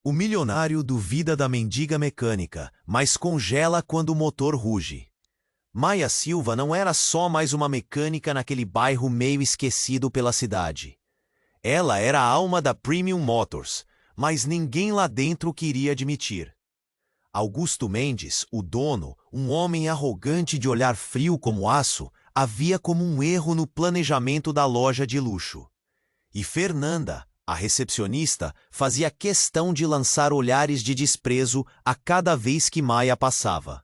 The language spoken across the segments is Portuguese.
O milionário duvida da mendiga mecânica, mas congela quando o motor ruge. Maia Silva não era só mais uma mecânica naquele bairro meio esquecido pela cidade. Ela era a alma da Premium Motors, mas ninguém lá dentro queria admitir. Augusto Mendes, o dono, um homem arrogante de olhar frio como aço, havia como um erro no planejamento da loja de luxo. E Fernanda, a recepcionista, fazia questão de lançar olhares de desprezo a cada vez que Maia passava.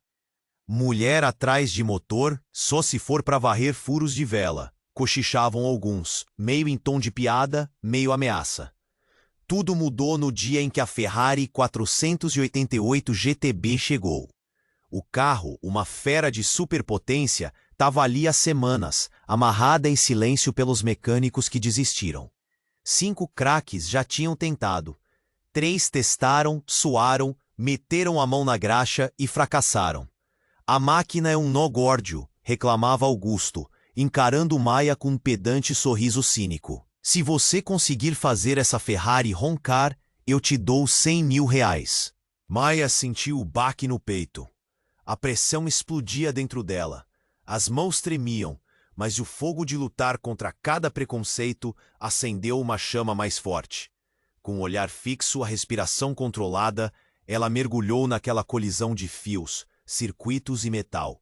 Mulher atrás de motor, só se for para varrer furos de vela, cochichavam alguns, meio em tom de piada, meio ameaça. Tudo mudou no dia em que a Ferrari 488 GTB chegou. O carro, uma fera de superpotência, estava ali há semanas, amarrada em silêncio pelos mecânicos que desistiram. 5 craques já tinham tentado. 3 testaram, suaram, meteram a mão na graxa e fracassaram. A máquina é um nó górdio, reclamava Augusto, encarando Maia com um pedante sorriso cínico. Se você conseguir fazer essa Ferrari roncar, eu te dou 100 mil reais. Maia sentiu o baque no peito. A pressão explodia dentro dela. As mãos tremiam, mas o fogo de lutar contra cada preconceito acendeu uma chama mais forte. Com o olhar fixo, a respiração controlada, ela mergulhou naquela colisão de fios, circuitos e metal.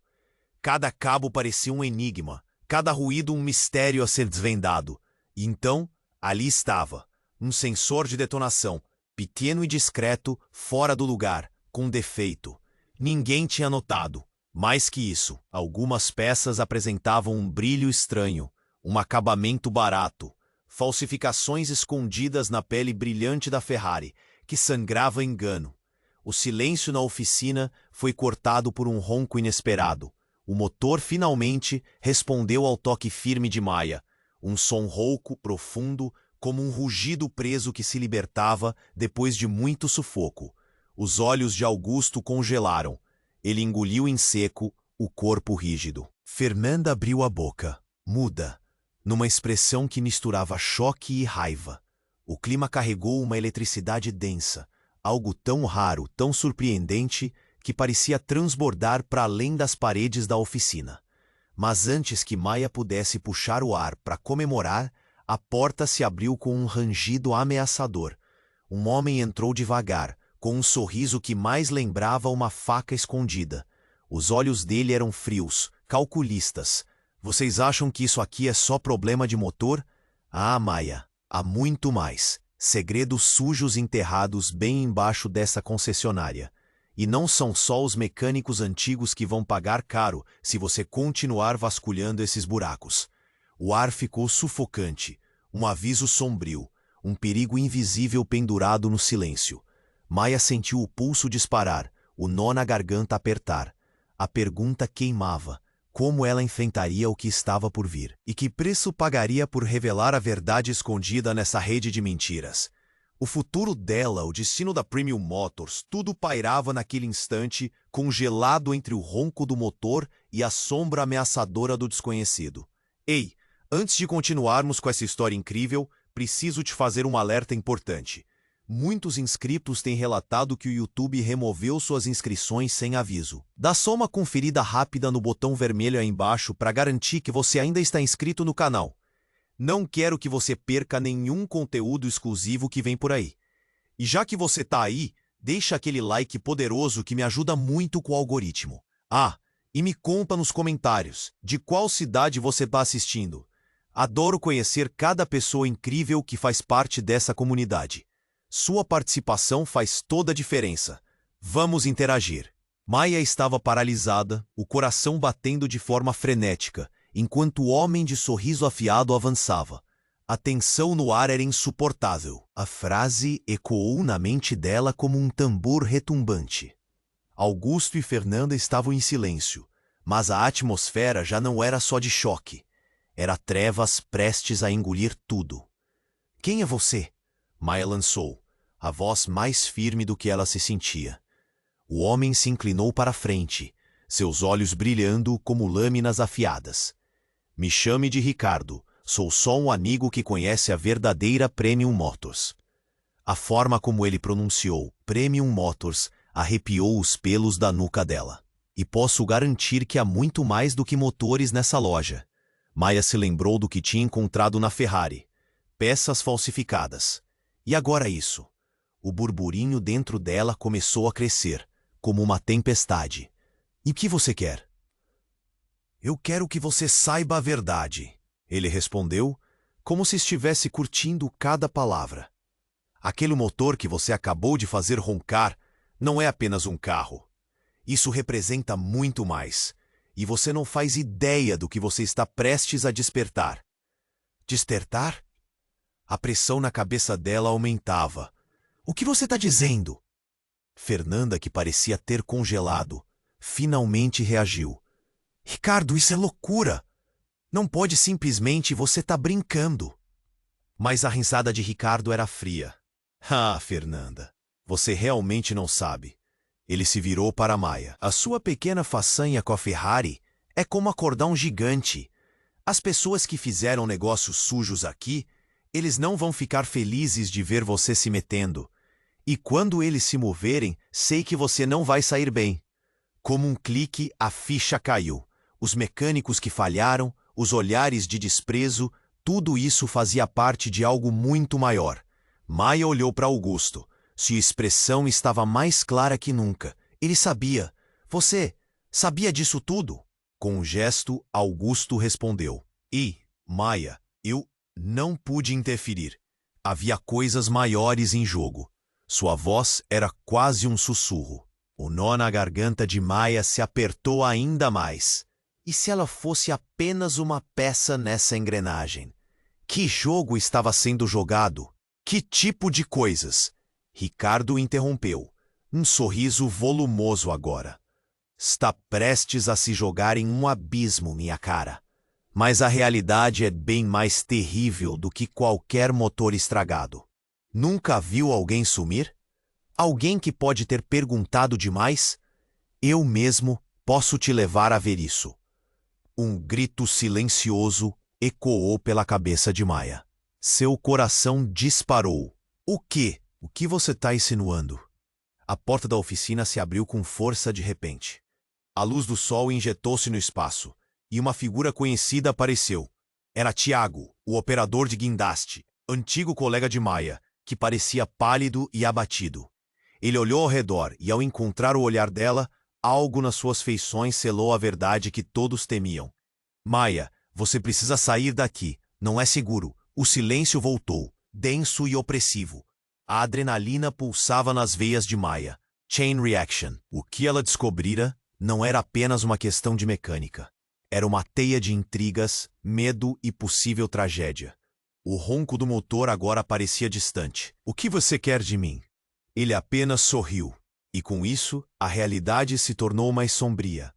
Cada cabo parecia um enigma, cada ruído um mistério a ser desvendado. E então, ali estava, um sensor de detonação, pequeno e discreto, fora do lugar, com defeito. Ninguém tinha notado. Mais que isso, algumas peças apresentavam um brilho estranho, um acabamento barato, falsificações escondidas na pele brilhante da Ferrari, que sangrava engano. O silêncio na oficina foi cortado por um ronco inesperado. O motor finalmente respondeu ao toque firme de Maia, um som rouco, profundo, como um rugido preso que se libertava depois de muito sufoco. Os olhos de Augusto congelaram. Ele engoliu em seco, o corpo rígido. Fernanda abriu a boca, muda, numa expressão que misturava choque e raiva. O clima carregou uma eletricidade densa, algo tão raro, tão surpreendente, que parecia transbordar para além das paredes da oficina. Mas antes que Maia pudesse puxar o ar para comemorar, a porta se abriu com um rangido ameaçador. Um homem entrou devagar, com um sorriso que mais lembrava uma faca escondida. Os olhos dele eram frios, calculistas. Vocês acham que isso aqui é só problema de motor? Ah, Maia, há muito mais. Segredos sujos enterrados bem embaixo dessa concessionária. E não são só os mecânicos antigos que vão pagar caro se você continuar vasculhando esses buracos. O ar ficou sufocante, um aviso sombrio, um perigo invisível pendurado no silêncio. Maia sentiu o pulso disparar, o nó na garganta apertar. A pergunta queimava. Como ela enfrentaria o que estava por vir? E que preço pagaria por revelar a verdade escondida nessa rede de mentiras? O futuro dela, o destino da Premium Motors, tudo pairava naquele instante, congelado entre o ronco do motor e a sombra ameaçadora do desconhecido. Ei, antes de continuarmos com essa história incrível, preciso te fazer um alerta importante. Muitos inscritos têm relatado que o YouTube removeu suas inscrições sem aviso. Dá só uma conferida rápida no botão vermelho aí embaixo para garantir que você ainda está inscrito no canal. Não quero que você perca nenhum conteúdo exclusivo que vem por aí. E já que você tá aí, deixa aquele like poderoso que me ajuda muito com o algoritmo. Ah, e me conta nos comentários de qual cidade você está assistindo. Adoro conhecer cada pessoa incrível que faz parte dessa comunidade. Sua participação faz toda a diferença. Vamos interagir. Maia estava paralisada, o coração batendo de forma frenética, enquanto o homem de sorriso afiado avançava. A tensão no ar era insuportável. A frase ecoou na mente dela como um tambor retumbante. Augusto e Fernanda estavam em silêncio, mas a atmosfera já não era só de choque. Era trevas prestes a engolir tudo. Quem é você? Maia lançou, a voz mais firme do que ela se sentia. O homem se inclinou para a frente, seus olhos brilhando como lâminas afiadas. Me chame de Ricardo, sou só um amigo que conhece a verdadeira Premium Motors. A forma como ele pronunciou Premium Motors arrepiou os pelos da nuca dela. E posso garantir que há muito mais do que motores nessa loja. Maya se lembrou do que tinha encontrado na Ferrari. Peças falsificadas. E agora isso. O burburinho dentro dela começou a crescer, como uma tempestade. E o que você quer? Eu quero que você saiba a verdade, ele respondeu, como se estivesse curtindo cada palavra. Aquele motor que você acabou de fazer roncar não é apenas um carro. Isso representa muito mais, e você não faz ideia do que você está prestes a despertar. Despertar? A pressão na cabeça dela aumentava. O que você está dizendo? Fernanda, que parecia ter congelado, finalmente reagiu. Ricardo, isso é loucura! Não pode simplesmente você tá brincando. Mas a risada de Ricardo era fria. Ah, Fernanda, você realmente não sabe. Ele se virou para Maya. A sua pequena façanha com a Ferrari é como acordar um gigante. As pessoas que fizeram negócios sujos aqui, eles não vão ficar felizes de ver você se metendo. E quando eles se moverem, sei que você não vai sair bem. Como um clique, a ficha caiu. Os mecânicos que falharam, os olhares de desprezo, tudo isso fazia parte de algo muito maior. Maya olhou para Augusto. Sua expressão estava mais clara que nunca. Ele sabia. Você sabia disso tudo? Com um gesto, Augusto respondeu. E, Maya, eu não pude interferir. Havia coisas maiores em jogo. Sua voz era quase um sussurro. O nó na garganta de Maya se apertou ainda mais. E se ela fosse apenas uma peça nessa engrenagem? Que jogo estava sendo jogado? Que tipo de coisas? Ricardo interrompeu. Um sorriso volumoso agora. Está prestes a se jogar em um abismo, minha cara. Mas a realidade é bem mais terrível do que qualquer motor estragado. Nunca viu alguém sumir? Alguém que pode ter perguntado demais? Eu mesmo posso te levar a ver isso. Um grito silencioso ecoou pela cabeça de Maya. Seu coração disparou. O quê? O que você está insinuando? A porta da oficina se abriu com força de repente. A luz do sol injetou-se no espaço, e uma figura conhecida apareceu. Era Tiago, o operador de guindaste, antigo colega de Maya, que parecia pálido e abatido. Ele olhou ao redor e, ao encontrar o olhar dela, algo nas suas feições selou a verdade que todos temiam. Maya, você precisa sair daqui. Não é seguro. O silêncio voltou, denso e opressivo. A adrenalina pulsava nas veias de Maya. Chain reaction. O que ela descobrira não era apenas uma questão de mecânica. Era uma teia de intrigas, medo e possível tragédia. O ronco do motor agora parecia distante. O que você quer de mim? Ele apenas sorriu. E com isso, a realidade se tornou mais sombria.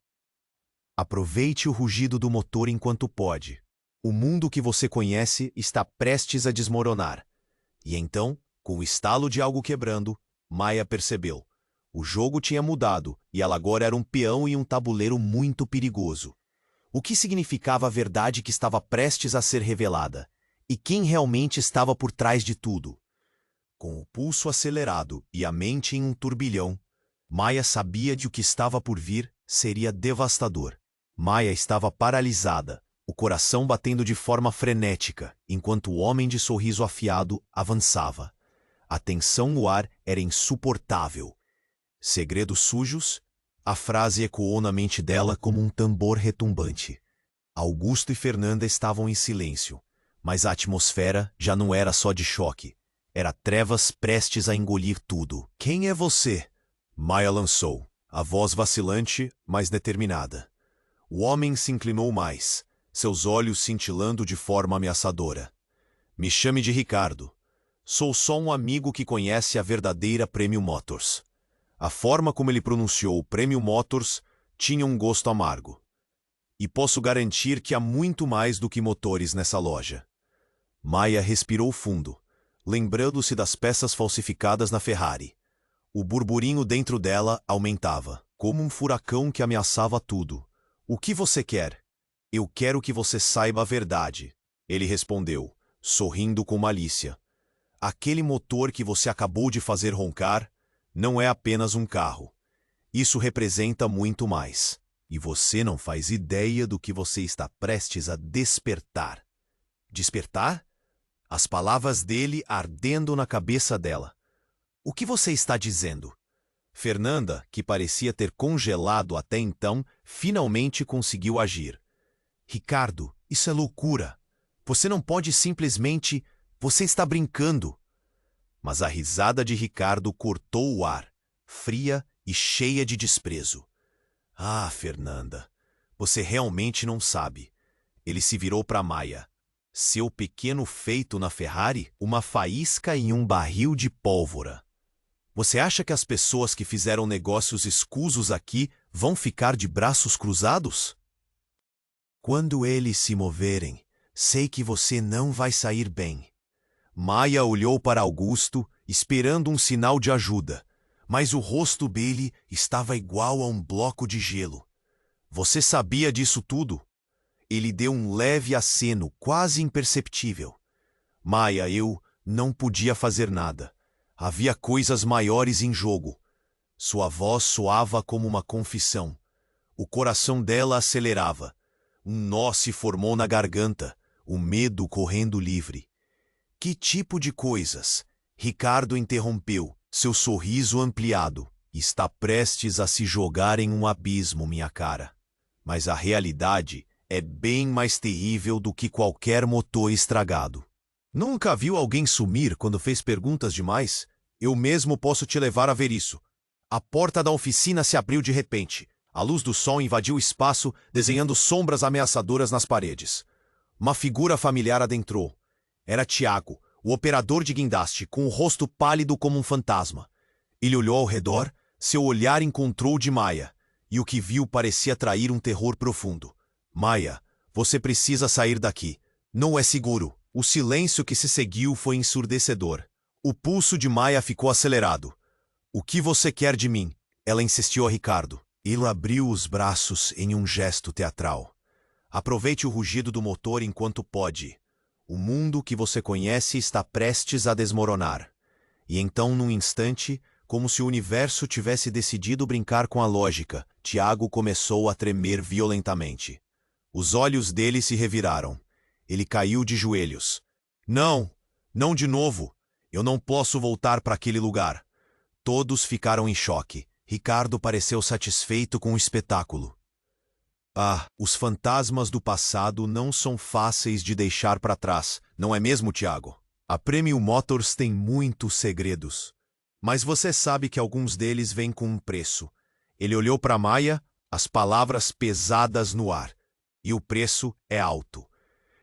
Aproveite o rugido do motor enquanto pode. O mundo que você conhece está prestes a desmoronar. E então, com o estalo de algo quebrando, Maya percebeu. O jogo tinha mudado e ela agora era um peão em um tabuleiro muito perigoso. O que significava a verdade que estava prestes a ser revelada? E quem realmente estava por trás de tudo? Com o pulso acelerado e a mente em um turbilhão, Maya sabia de o que estava por vir seria devastador. Maya estava paralisada, o coração batendo de forma frenética, enquanto o homem de sorriso afiado avançava. A tensão no ar era insuportável. Segredos sujos? A frase ecoou na mente dela como um tambor retumbante. Augusto e Fernanda estavam em silêncio, mas a atmosfera já não era só de choque. Era trevas prestes a engolir tudo. Quem é você? Maya lançou, a voz vacilante, mas determinada. O homem se inclinou mais, seus olhos cintilando de forma ameaçadora. Me chame de Ricardo. Sou só um amigo que conhece a verdadeira Premium Motors. A forma como ele pronunciou Premium Motors tinha um gosto amargo. E posso garantir que há muito mais do que motores nessa loja. Maya respirou fundo, lembrando-se das peças falsificadas na Ferrari. O burburinho dentro dela aumentava, como um furacão que ameaçava tudo. O que você quer? Eu quero que você saiba a verdade, ele respondeu, sorrindo com malícia. aquele motor que você acabou de fazer roncar não é apenas um carro. Isso representa muito mais. E você não faz ideia do que você está prestes a despertar. Despertar? As palavras dele ardendo na cabeça dela. O que você está dizendo? Fernanda, que parecia ter congelado até então, finalmente conseguiu agir. Ricardo, isso é loucura. Você não pode simplesmente... Você está brincando. Mas a risada de Ricardo cortou o ar, fria e cheia de desprezo. Ah, Fernanda, você realmente não sabe. Ele se virou para Maia. Seu pequeno feito na Ferrari, uma faísca em um barril de pólvora. Você acha que as pessoas que fizeram negócios escusos aqui vão ficar de braços cruzados? Quando eles se moverem, sei que você não vai sair bem. Maia olhou para Augusto, esperando um sinal de ajuda, mas o rosto dele estava igual a um bloco de gelo. Você sabia disso tudo? Ele deu um leve aceno, quase imperceptível. Maia, eu não podia fazer nada. Havia coisas maiores em jogo. Sua voz soava como uma confissão. O coração dela acelerava. Um nó se formou na garganta, o medo correndo livre. Que tipo de coisas? Ricardo interrompeu, seu sorriso ampliado. Está prestes a se jogar em um abismo, minha cara. Mas a realidade é bem mais terrível do que qualquer motor estragado. Nunca viu alguém sumir quando fez perguntas demais? Eu mesmo posso te levar a ver isso. A porta da oficina se abriu de repente. A luz do sol invadiu o espaço, desenhando sombras ameaçadoras nas paredes. Uma figura familiar adentrou. Era Tiago, o operador de guindaste, com o rosto pálido como um fantasma. Ele olhou ao redor, seu olhar encontrou o de Maia, e o que viu parecia atrair um terror profundo. Maia, você precisa sair daqui. Não é seguro. O silêncio que se seguiu foi ensurdecedor. O pulso de Maia ficou acelerado. O que você quer de mim? Ela insistiu a Ricardo. Ele abriu os braços em um gesto teatral. Aproveite o rugido do motor enquanto pode. O mundo que você conhece está prestes a desmoronar. E então, num instante, como se o universo tivesse decidido brincar com a lógica, Tiago começou a tremer violentamente. Os olhos dele se reviraram. Ele caiu de joelhos. Não, não de novo. Eu não posso voltar para aquele lugar. Todos ficaram em choque. Ricardo pareceu satisfeito com o espetáculo. Ah, os fantasmas do passado não são fáceis de deixar para trás, não é mesmo, Tiago? A Premium Motors tem muitos segredos. Mas você sabe que alguns deles vêm com um preço. Ele olhou para Maia, as palavras pesadas no ar. E o preço é alto.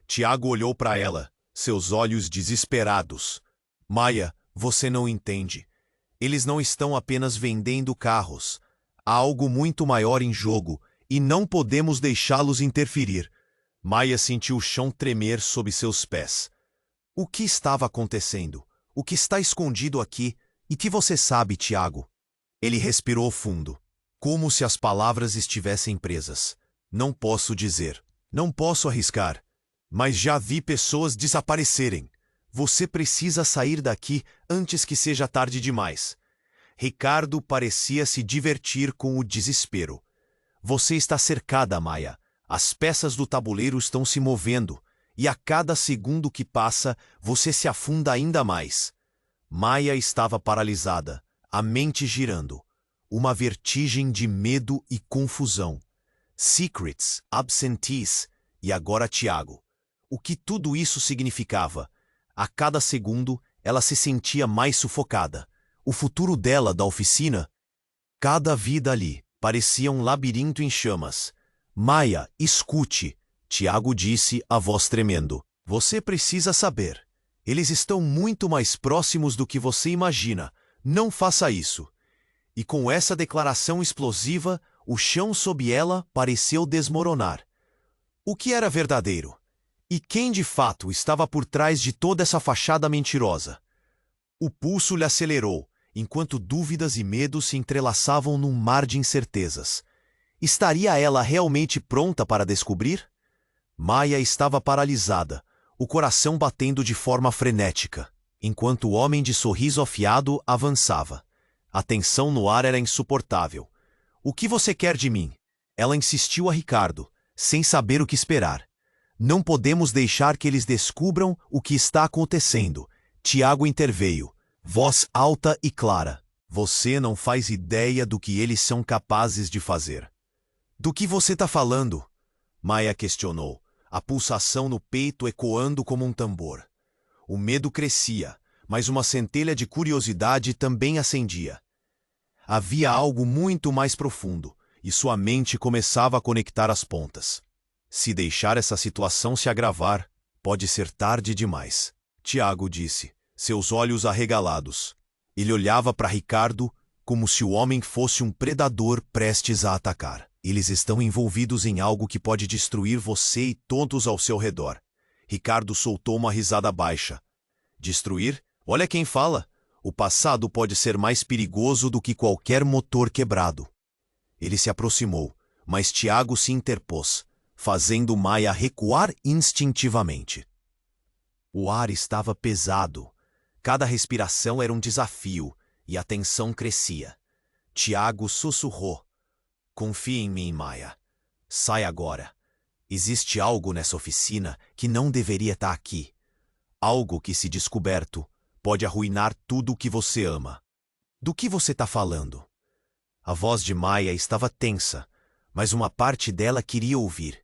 Tiago olhou para ela, seus olhos desesperados. Maia, você não entende. Eles não estão apenas vendendo carros. Há algo muito maior em jogo, e não podemos deixá-los interferir. Maia sentiu o chão tremer sob seus pés. O que estava acontecendo? O que está escondido aqui? E que você sabe, Tiago? Ele respirou fundo, como se as palavras estivessem presas. Não posso dizer. Não posso arriscar. Mas já vi pessoas desaparecerem. Você precisa sair daqui antes que seja tarde demais. Ricardo parecia se divertir com o desespero. Você está cercada, Maia. As peças do tabuleiro estão se movendo, e a cada segundo que passa, você se afunda ainda mais. Maia estava paralisada, a mente girando. Uma vertigem de medo e confusão. Secrets, absentees, e agora Tiago. O que tudo isso significava? A cada segundo, ela se sentia mais sufocada. O futuro dela da oficina? Cada vida ali parecia um labirinto em chamas. Maia, escute, Tiago disse, a voz tremendo. Você precisa saber. Eles estão muito mais próximos do que você imagina. Não faça isso. E com essa declaração explosiva, o chão sob ela pareceu desmoronar. O que era verdadeiro? E quem de fato estava por trás de toda essa fachada mentirosa? O pulso lhe acelerou, enquanto dúvidas e medos se entrelaçavam num mar de incertezas. Estaria ela realmente pronta para descobrir? Maia estava paralisada, o coração batendo de forma frenética. enquanto o homem de sorriso afiado avançava. A tensão no ar era insuportável. O que você quer de mim? Ela insistiu a Ricardo, sem saber o que esperar. Não podemos deixar que eles descubram o que está acontecendo. Tiago interveio, voz alta e clara. Você não faz ideia do que eles são capazes de fazer. Do que você está falando? Maia questionou, a pulsação no peito ecoando como um tambor. O medo crescia, mas uma centelha de curiosidade também acendia. Havia algo muito mais profundo, e sua mente começava a conectar as pontas. Se deixar essa situação se agravar, pode ser tarde demais, Tiago disse, seus olhos arregalados. Ele olhava para Ricardo como se o homem fosse um predador prestes a atacar. Eles estão envolvidos em algo que pode destruir você e todos ao seu redor. Ricardo soltou uma risada baixa. Destruir? Olha quem fala. O passado pode ser mais perigoso do que qualquer motor quebrado. Ele se aproximou, mas Tiago se interpôs, fazendo Maia recuar instintivamente. O ar estava pesado. Cada respiração era um desafio, e a tensão crescia. Tiago sussurrou. Confie em mim, Maia. Sai agora. Existe algo nessa oficina que não deveria estar aqui. Algo que, se descoberto, pode arruinar tudo o que você ama. Do que você está falando? A voz de Maia estava tensa, mas uma parte dela queria ouvir.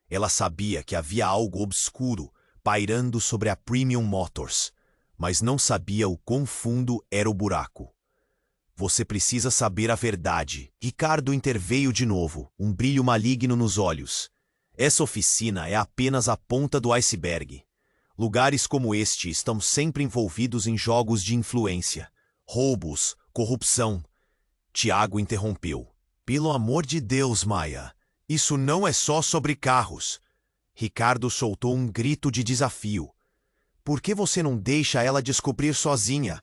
Ela sabia que havia algo obscuro pairando sobre a Premium Motors, mas não sabia o quão fundo era o buraco. Você precisa saber a verdade. Ricardo interveio de novo, um brilho maligno nos olhos. Essa oficina é apenas a ponta do iceberg. Lugares como este estão sempre envolvidos em jogos de influência, roubos, corrupção. Tiago interrompeu. Pelo amor de Deus, Maia, isso não é só sobre carros. Ricardo soltou um grito de desafio. Por que você não deixa ela descobrir sozinha?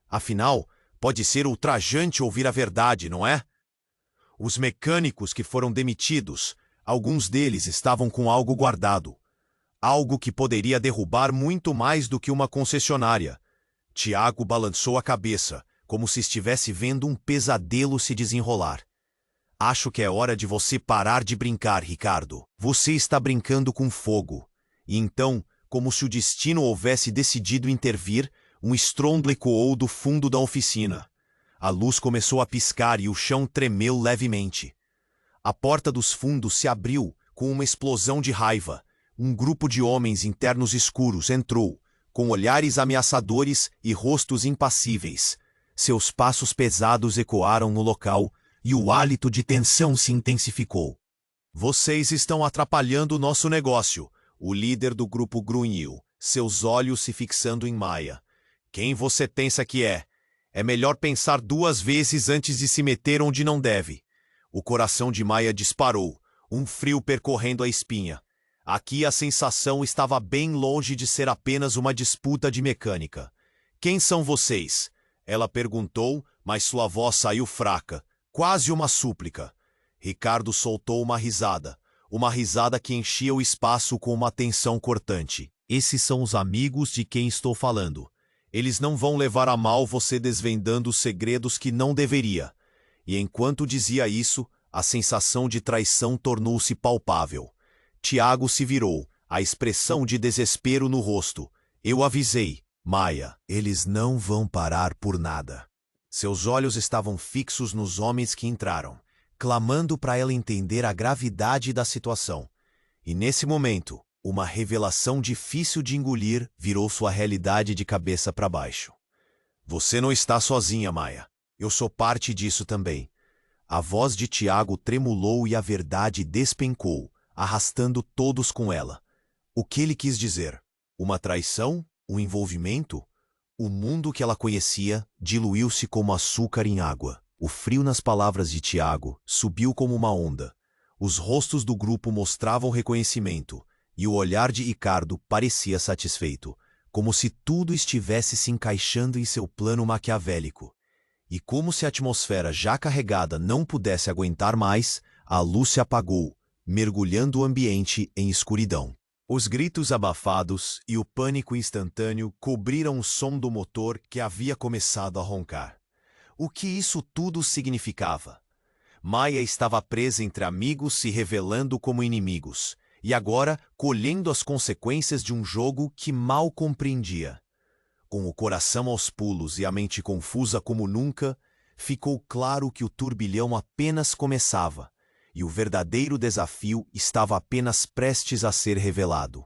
Afinal, pode ser ultrajante ouvir a verdade, não é? Os mecânicos que foram demitidos, alguns deles estavam com algo guardado. Algo que poderia derrubar muito mais do que uma concessionária. Tiago balançou a cabeça, como se estivesse vendo um pesadelo se desenrolar. Acho que é hora de você parar de brincar, Ricardo. Você está brincando com fogo. E então, como se o destino houvesse decidido intervir, um estrondo ecoou do fundo da oficina. A luz começou a piscar e o chão tremeu levemente. A porta dos fundos se abriu com uma explosão de raiva. Um grupo de homens em ternos escuros entrou, com olhares ameaçadores e rostos impassíveis. Seus passos pesados ecoaram no local e o hálito de tensão se intensificou. Vocês estão atrapalhando o nosso negócio, o líder do grupo grunhiu, seus olhos se fixando em Maia. Quem você pensa que é? É melhor pensar 2 vezes antes de se meter onde não deve. O coração de Maia disparou, um frio percorrendo a espinha. Aqui a sensação estava bem longe de ser apenas uma disputa de mecânica. Quem são vocês? Ela perguntou, mas sua voz saiu fraca, quase uma súplica. Ricardo soltou uma risada que enchia o espaço com uma tensão cortante. Esses são os amigos de quem estou falando. Eles não vão levar a mal você desvendando os segredos que não deveria. E enquanto dizia isso, a sensação de traição tornou-se palpável. Tiago se virou, a expressão de desespero no rosto. Eu avisei, Maia, eles não vão parar por nada. Seus olhos estavam fixos nos homens que entraram, clamando para ela entender a gravidade da situação. E nesse momento, uma revelação difícil de engolir virou sua realidade de cabeça para baixo. Você não está sozinha, Maia. Eu sou parte disso também. A voz de Tiago tremulou e a verdade despencou, arrastando todos com ela. O que ele quis dizer? Uma traição? Um envolvimento? O mundo que ela conhecia diluiu-se como açúcar em água. O frio nas palavras de Tiago subiu como uma onda. Os rostos do grupo mostravam reconhecimento, e o olhar de Ricardo parecia satisfeito, como se tudo estivesse se encaixando em seu plano maquiavélico. E como se a atmosfera já carregada não pudesse aguentar mais, a luz se apagou, mergulhando o ambiente em escuridão. Os gritos abafados e o pânico instantâneo cobriram o som do motor que havia começado a roncar. O que isso tudo significava? Maya estava presa entre amigos se revelando como inimigos, e agora colhendo as consequências de um jogo que mal compreendia. Com o coração aos pulos e a mente confusa como nunca, ficou claro que o turbilhão apenas começava, e o verdadeiro desafio estava apenas prestes a ser revelado.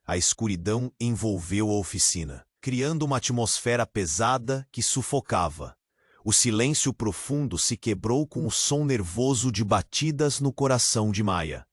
A escuridão envolveu a oficina, criando uma atmosfera pesada que sufocava. O silêncio profundo se quebrou com o som nervoso de batidas no coração de Maya.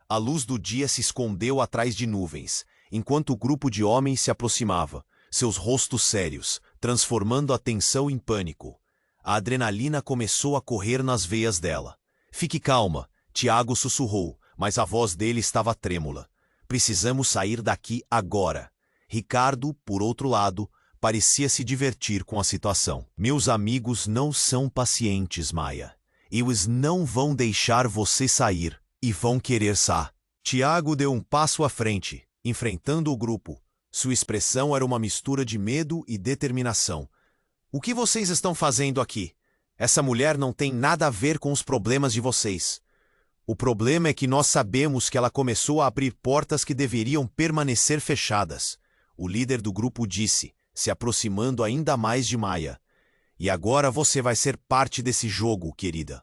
A luz do dia se escondeu atrás de nuvens, enquanto o grupo de homens se aproximava, seus rostos sérios, transformando a tensão em pânico. A adrenalina começou a correr nas veias dela. Fique calma, Tiago sussurrou, mas a voz dele estava trêmula. Precisamos sair daqui agora. Ricardo, por outro lado, parecia se divertir com a situação. Meus amigos não são pacientes, Maya. Eles não vão deixar você sair e vão querer sair. Tiago deu um passo à frente, enfrentando o grupo. Sua expressão era uma mistura de medo e determinação. O que vocês estão fazendo aqui? Essa mulher não tem nada a ver com os problemas de vocês. O problema é que nós sabemos que ela começou a abrir portas que deveriam permanecer fechadas. O líder do grupo disse, se aproximando ainda mais de Maya. E agora você vai ser parte desse jogo, querida.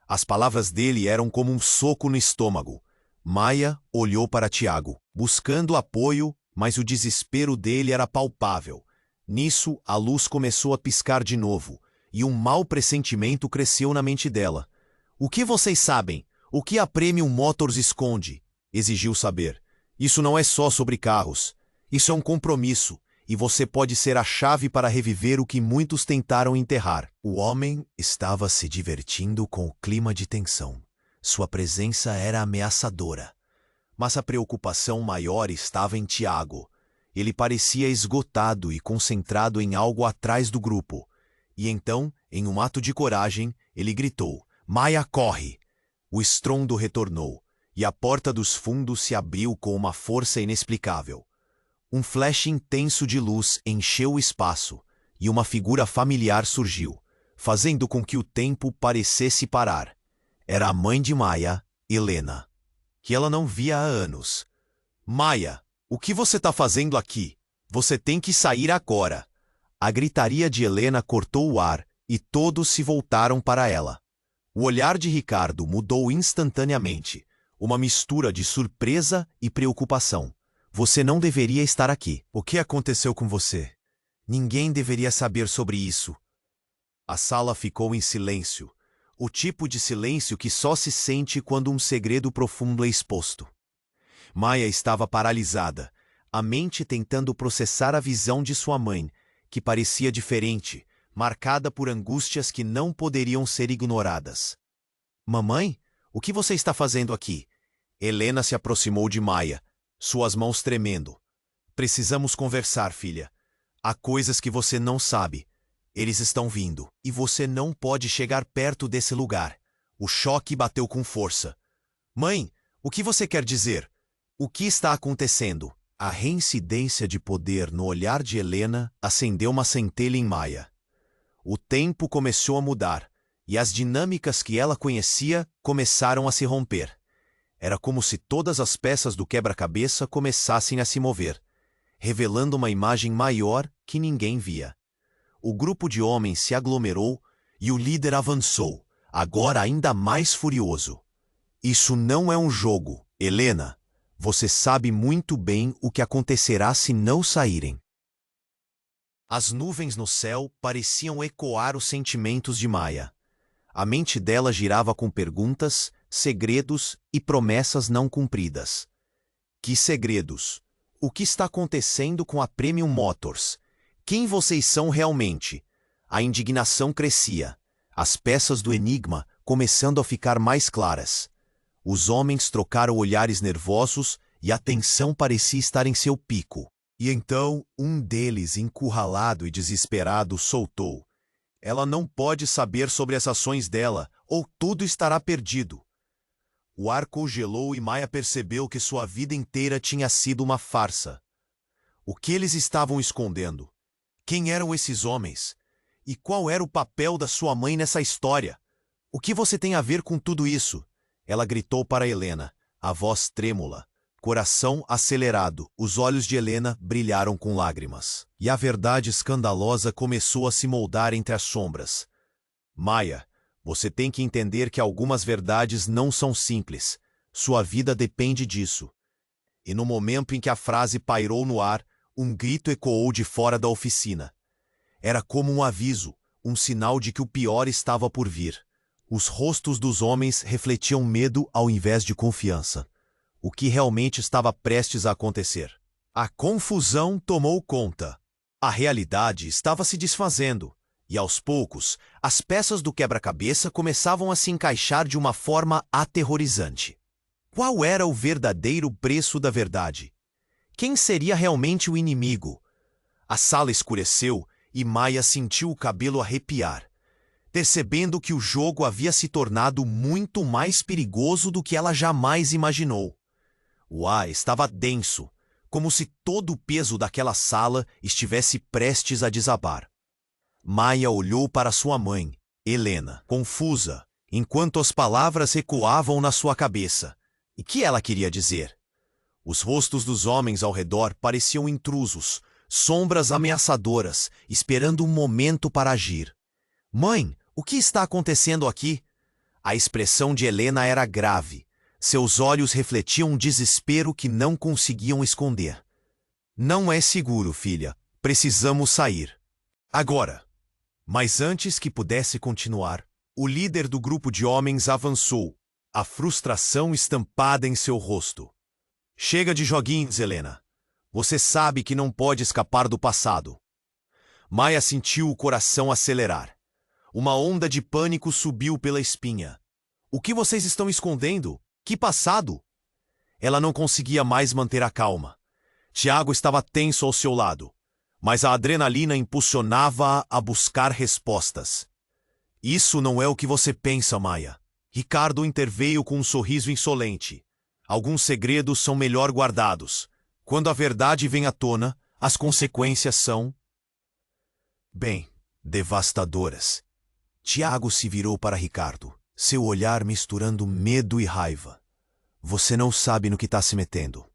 As palavras dele eram como um soco no estômago. Maya olhou para Tiago, buscando apoio, mas o desespero dele era palpável. Nisso, a luz começou a piscar de novo, e um mau pressentimento cresceu na mente dela. O que vocês sabem? O que a Premium Motors esconde? Exigiu saber. Isso não é só sobre carros. Isso é um compromisso, e você pode ser a chave para reviver o que muitos tentaram enterrar. O homem estava se divertindo com o clima de tensão. Sua presença era ameaçadora. Mas a preocupação maior estava em Tiago. Ele parecia esgotado e concentrado em algo atrás do grupo. E então, em um ato de coragem, ele gritou, Maya, corre! O estrondo retornou, e a porta dos fundos se abriu com uma força inexplicável. Um flash intenso de luz encheu o espaço, e uma figura familiar surgiu, fazendo com que o tempo parecesse parar. Era a mãe de Maya, Helena, que ela não via há anos. Maya, o que você está fazendo aqui? Você tem que sair agora. A gritaria de Helena cortou o ar, e todos se voltaram para ela. O olhar de Ricardo mudou instantaneamente, uma mistura de surpresa e preocupação. Você não deveria estar aqui. O que aconteceu com você? Ninguém deveria saber sobre isso. A sala ficou em silêncio, o tipo de silêncio que só se sente quando um segredo profundo é exposto. Maya estava paralisada, a mente tentando processar a visão de sua mãe, que parecia diferente, marcada por angústias que não poderiam ser ignoradas. Mamãe, o que você está fazendo aqui? Helena se aproximou de Maya, suas mãos tremendo. Precisamos conversar, filha. Há coisas que você não sabe. Eles estão vindo, e você não pode chegar perto desse lugar. O choque bateu com força. Mãe, o que você quer dizer? O que está acontecendo? A reincidência de poder no olhar de Helena acendeu uma centelha em Maya. O tempo começou a mudar, e as dinâmicas que ela conhecia começaram a se romper. Era como se todas as peças do quebra-cabeça começassem a se mover, revelando uma imagem maior que ninguém via. O grupo de homens se aglomerou e o líder avançou, agora ainda mais furioso. Isso não é um jogo, Helena. Você sabe muito bem o que acontecerá se não saírem. As nuvens no céu pareciam ecoar os sentimentos de Maya. A mente dela girava com perguntas, segredos e promessas não cumpridas. Que segredos? O que está acontecendo com a Premium Motors? Quem vocês são realmente? A indignação crescia, as peças do enigma começando a ficar mais claras. Os homens trocaram olhares nervosos e a tensão parecia estar em seu pico. E então, um deles, encurralado e desesperado, soltou. Ela não pode saber sobre as ações dela, ou tudo estará perdido. O ar congelou e Maia percebeu que sua vida inteira tinha sido uma farsa. O que eles estavam escondendo? Quem eram esses homens? E qual era o papel da sua mãe nessa história? O que você tem a ver com tudo isso? Ela gritou para Helena, a voz trêmula. Coração acelerado, os olhos de Helena brilharam com lágrimas. E a verdade escandalosa começou a se moldar entre as sombras. Maia, você tem que entender que algumas verdades não são simples. Sua vida depende disso. E no momento em que a frase pairou no ar, um grito ecoou de fora da oficina. Era como um aviso, um sinal de que o pior estava por vir. Os rostos dos homens refletiam medo ao invés de confiança. O que realmente estava prestes a acontecer? A confusão tomou conta. A realidade estava se desfazendo, e aos poucos, as peças do quebra-cabeça começavam a se encaixar de uma forma aterrorizante. Qual era o verdadeiro preço da verdade? Quem seria realmente o inimigo? A sala escureceu e Maia sentiu o cabelo arrepiar, percebendo que o jogo havia se tornado muito mais perigoso do que ela jamais imaginou. O ar estava denso, como se todo o peso daquela sala estivesse prestes a desabar. Maia olhou para sua mãe, Helena, confusa, enquanto as palavras ecoavam na sua cabeça. E que ela queria dizer? Os rostos dos homens ao redor pareciam intrusos, sombras ameaçadoras, esperando um momento para agir. Mãe, o que está acontecendo aqui? A expressão de Helena era grave. Seus olhos refletiam um desespero que não conseguiam esconder. Não é seguro, filha. Precisamos sair. Agora. Mas antes que pudesse continuar, o líder do grupo de homens avançou, a frustração estampada em seu rosto. Chega de joguinhos, Helena. Você sabe que não pode escapar do passado. Maia sentiu o coração acelerar. Uma onda de pânico subiu pela espinha. O que vocês estão escondendo? Que passado? Ela não conseguia mais manter a calma. Tiago estava tenso ao seu lado, mas a adrenalina impulsionava-a a buscar respostas. Isso não é o que você pensa, Maia. Ricardo interveio com um sorriso insolente. Alguns segredos são melhor guardados. Quando a verdade vem à tona, as consequências são, bem, devastadoras. Tiago se virou para Ricardo, seu olhar misturando medo e raiva. Você não sabe no que está se metendo.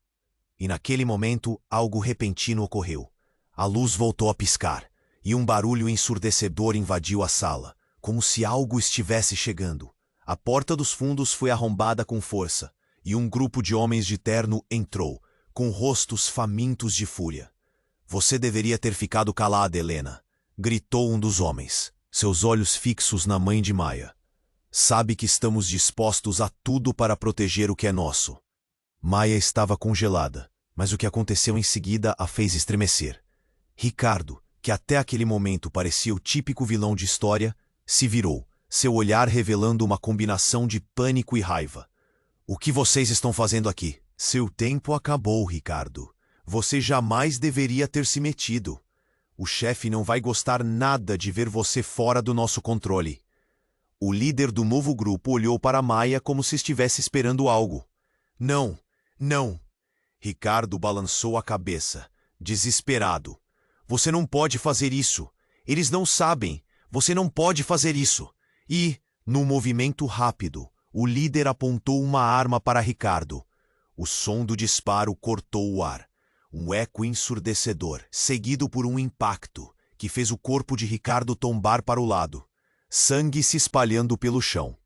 E naquele momento, algo repentino ocorreu. A luz voltou a piscar, e um barulho ensurdecedor invadiu a sala, como se algo estivesse chegando. A porta dos fundos foi arrombada com força, e um grupo de homens de terno entrou, com rostos famintos de fúria. Você deveria ter ficado calada, Helena, gritou um dos homens, seus olhos fixos na mãe de Maia. Sabe que estamos dispostos a tudo para proteger o que é nosso. Maia estava congelada, mas o que aconteceu em seguida a fez estremecer. Ricardo, que até aquele momento parecia o típico vilão de história, se virou, seu olhar revelando uma combinação de pânico e raiva. O que vocês estão fazendo aqui? Seu tempo acabou, Ricardo. Você jamais deveria ter se metido. O chefe não vai gostar nada de ver você fora do nosso controle. O líder do novo grupo olhou para Maia como se estivesse esperando algo. Não, não. Ricardo balançou a cabeça, desesperado. Você não pode fazer isso. Eles não sabem. Você não pode fazer isso. E, num movimento rápido, o líder apontou uma arma para Ricardo. O som do disparo cortou o ar. Um eco ensurdecedor, seguido por um impacto, que fez o corpo de Ricardo tombar para o lado. Sangue se espalhando pelo chão.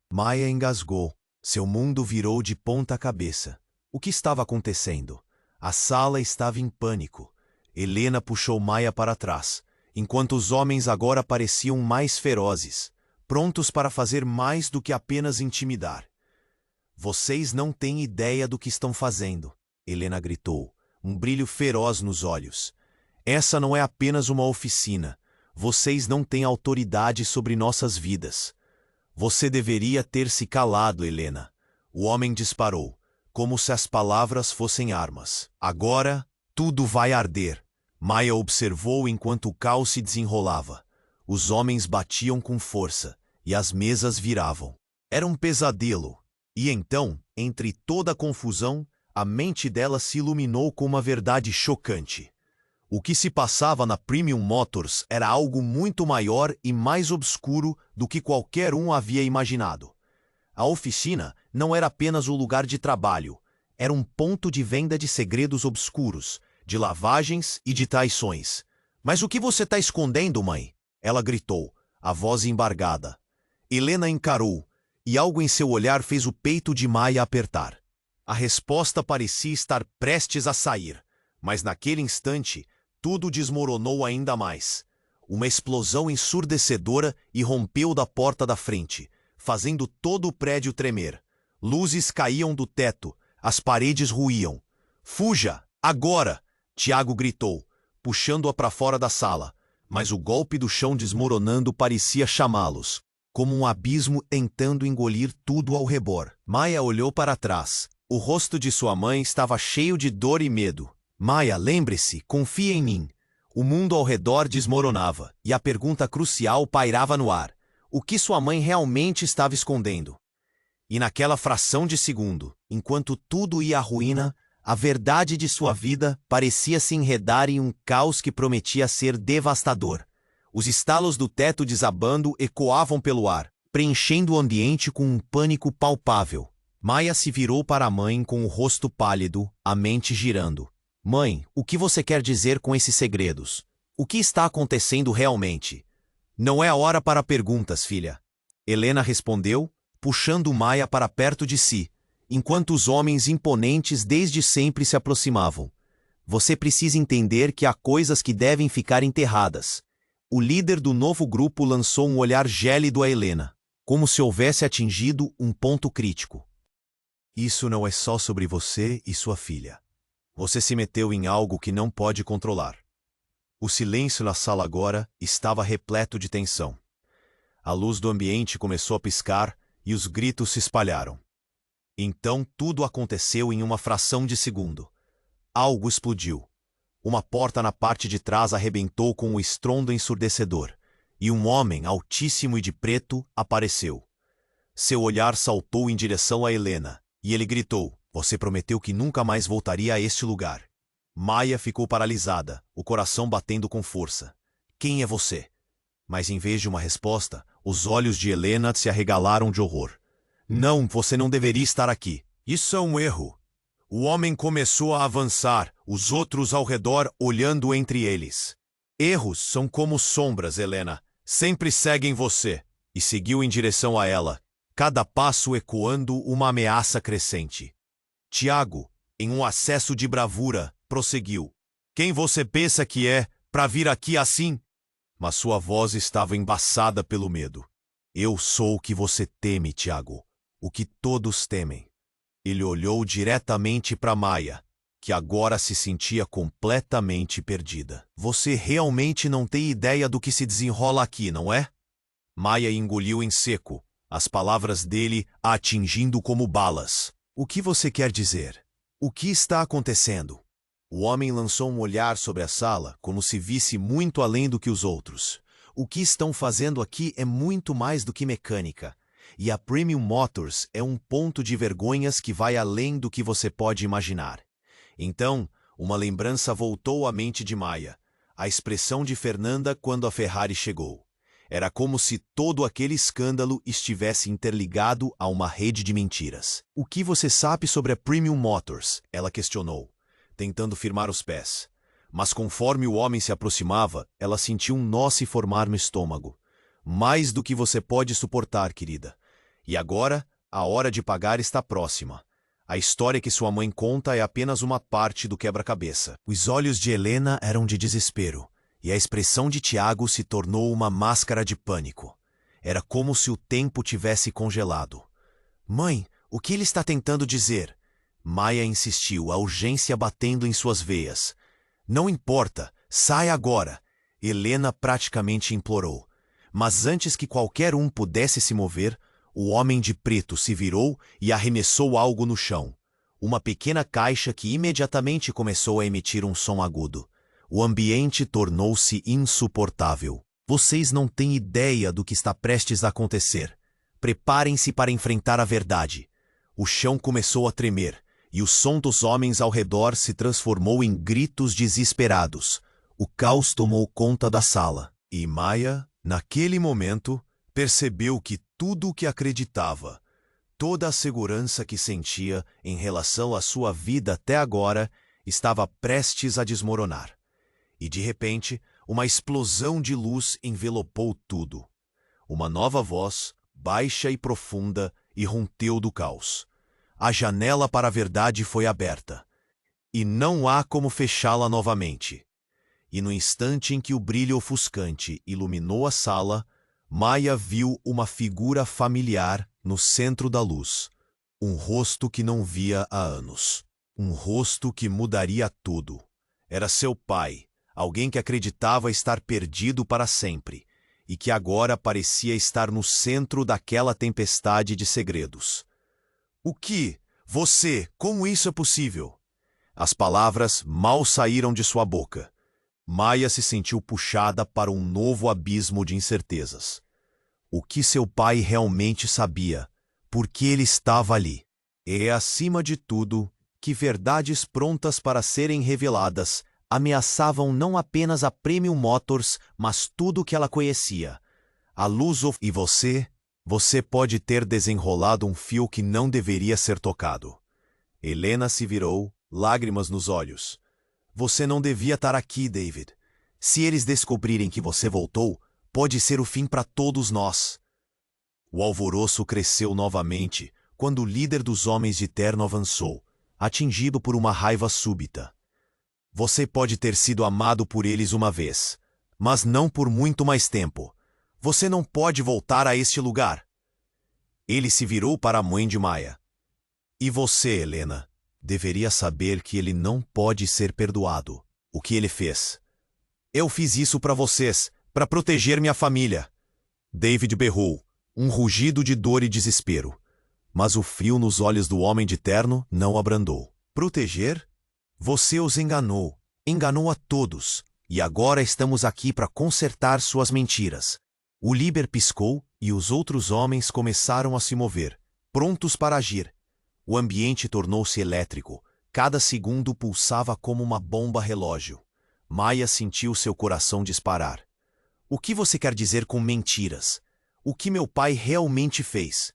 Maia engasgou. Seu mundo virou de ponta cabeça. O que estava acontecendo? A sala estava em pânico. Helena puxou Maia para trás, enquanto os homens agora pareciam mais ferozes, prontos para fazer mais do que apenas intimidar. Vocês não têm ideia do que estão fazendo, Helena gritou, um brilho feroz nos olhos. Essa não é apenas uma oficina. Vocês não têm autoridade sobre nossas vidas. Você deveria ter se calado, Helena. O homem disparou, como se as palavras fossem armas. Agora, tudo vai arder. Maia observou enquanto o caos se desenrolava. Os homens batiam com força, e as mesas viravam. Era um pesadelo. E então, entre toda a confusão, a mente dela se iluminou com uma verdade chocante. O que se passava na Premium Motors era algo muito maior e mais obscuro do que qualquer um havia imaginado. A oficina não era apenas um lugar de trabalho, era um ponto de venda de segredos obscuros, de lavagens e de traições. Mas o que você está escondendo, mãe? Ela gritou, a voz embargada. Helena encarou, e algo em seu olhar fez o peito de Maia apertar. A resposta parecia estar prestes a sair, mas naquele instante, tudo desmoronou ainda mais. Uma explosão ensurdecedora irrompeu da porta da frente, fazendo todo o prédio tremer. Luzes caíam do teto, as paredes ruíam. Fuja, agora! Tiago gritou, puxando-a para fora da sala, mas o golpe do chão desmoronando parecia chamá-los, como um abismo tentando engolir tudo ao redor. Maia olhou para trás. O rosto de sua mãe estava cheio de dor e medo. Maia, lembre-se, confie em mim. O mundo ao redor desmoronava, e a pergunta crucial pairava no ar. O que sua mãe realmente estava escondendo? E naquela fração de segundo, enquanto tudo ia à ruína, a verdade de sua vida parecia se enredar em um caos que prometia ser devastador. Os estalos do teto desabando ecoavam pelo ar, preenchendo o ambiente com um pânico palpável. Maia se virou para a mãe com o rosto pálido, a mente girando. Mãe, o que você quer dizer com esses segredos? O que está acontecendo realmente? Não é a hora para perguntas, filha. Helena respondeu, puxando Maia para perto de si, enquanto os homens imponentes desde sempre se aproximavam. Você precisa entender que há coisas que devem ficar enterradas. O líder do novo grupo lançou um olhar gélido a Helena, como se houvesse atingido um ponto crítico. Isso não é só sobre você e sua filha. Você se meteu em algo que não pode controlar. O silêncio na sala agora estava repleto de tensão. A luz do ambiente começou a piscar e os gritos se espalharam. Então tudo aconteceu em uma fração de segundo. Algo explodiu. Uma porta na parte de trás arrebentou com um estrondo ensurdecedor, e um homem altíssimo e de preto apareceu. Seu olhar saltou em direção a Helena, e ele gritou, você prometeu que nunca mais voltaria a este lugar. Maia ficou paralisada, o coração batendo com força. Quem é você? Mas em vez de uma resposta, os olhos de Helena se arregalaram de horror. Não, você não deveria estar aqui. Isso é um erro. O homem começou a avançar, os outros ao redor olhando entre eles. Erros são como sombras, Helena. Sempre seguem você. E seguiu em direção a ela, cada passo ecoando uma ameaça crescente. Tiago, em um acesso de bravura, prosseguiu. Quem você pensa que é, para vir aqui assim? Mas sua voz estava embaçada pelo medo. Eu sou o que você teme, Tiago. O que todos temem. Ele olhou diretamente para Maia, que agora se sentia completamente perdida. Você realmente não tem ideia do que se desenrola aqui, não é? Maia engoliu em seco, as palavras dele a atingindo como balas. O que você quer dizer? O que está acontecendo? O homem lançou um olhar sobre a sala, como se visse muito além do que os outros. O que estão fazendo aqui é muito mais do que mecânica. E a Premium Motors é um ponto de vergonhas que vai além do que você pode imaginar. Então, uma lembrança voltou à mente de Maia. A expressão de Fernanda quando a Ferrari chegou. Era como se todo aquele escândalo estivesse interligado a uma rede de mentiras. O que você sabe sobre a Premium Motors? Ela questionou, tentando firmar os pés. Mas conforme o homem se aproximava, ela sentiu um nó se formar no estômago. Mais do que você pode suportar, querida. E agora, a hora de pagar está próxima. A história que sua mãe conta é apenas uma parte do quebra-cabeça. Os olhos de Helena eram de desespero, e a expressão de Tiago se tornou uma máscara de pânico. Era como se o tempo tivesse congelado. Mãe, o que ele está tentando dizer? Maia insistiu, a urgência batendo em suas veias. Não importa, saia agora. Helena praticamente implorou. Mas antes que qualquer um pudesse se mover, o homem de preto se virou e arremessou algo no chão. Uma pequena caixa que imediatamente começou a emitir um som agudo. O ambiente tornou-se insuportável. Vocês não têm ideia do que está prestes a acontecer. Preparem-se para enfrentar a verdade. O chão começou a tremer, e o som dos homens ao redor se transformou em gritos desesperados. O caos tomou conta da sala, e Maya, naquele momento, percebeu que tudo o que acreditava, toda a segurança que sentia em relação à sua vida até agora, estava prestes a desmoronar. E de repente, uma explosão de luz envelopou tudo. Uma nova voz, baixa e profunda, irrompeu do caos. A janela para a verdade foi aberta, e não há como fechá-la novamente. E no instante em que o brilho ofuscante iluminou a sala, Maya viu uma figura familiar no centro da luz. Um rosto que não via há anos. Um rosto que mudaria tudo. Era seu pai, alguém que acreditava estar perdido para sempre, e que agora parecia estar no centro daquela tempestade de segredos. O que? Você? Como isso é possível? As palavras mal saíram de sua boca. Maya se sentiu puxada para um novo abismo de incertezas. O que seu pai realmente sabia? Por que ele estava ali? E, acima de tudo, que verdades prontas para serem reveladas ameaçavam não apenas a Premium Motors, mas tudo o que ela conhecia. A luz e você pode ter desenrolado um fio que não deveria ser tocado. Helena se virou, lágrimas nos olhos. Você não devia estar aqui, David. Se eles descobrirem que você voltou, pode ser o fim para todos nós. O alvoroço cresceu novamente quando o líder dos homens de terno avançou, atingido por uma raiva súbita. Você pode ter sido amado por eles uma vez, mas não por muito mais tempo. Você não pode voltar a este lugar. Ele se virou para a mãe de Maya. E você, Helena, deveria saber que ele não pode ser perdoado. O que ele fez? Eu fiz isso para vocês, para proteger minha família. David berrou, um rugido de dor e desespero. Mas o frio nos olhos do homem de terno não abrandou. Proteger? Você os enganou. Enganou a todos. E agora estamos aqui para consertar suas mentiras. O líder piscou e os outros homens começaram a se mover, prontos para agir. O ambiente tornou-se elétrico. Cada segundo pulsava como uma bomba relógio. Maya sentiu seu coração disparar. O que você quer dizer com mentiras? O que meu pai realmente fez?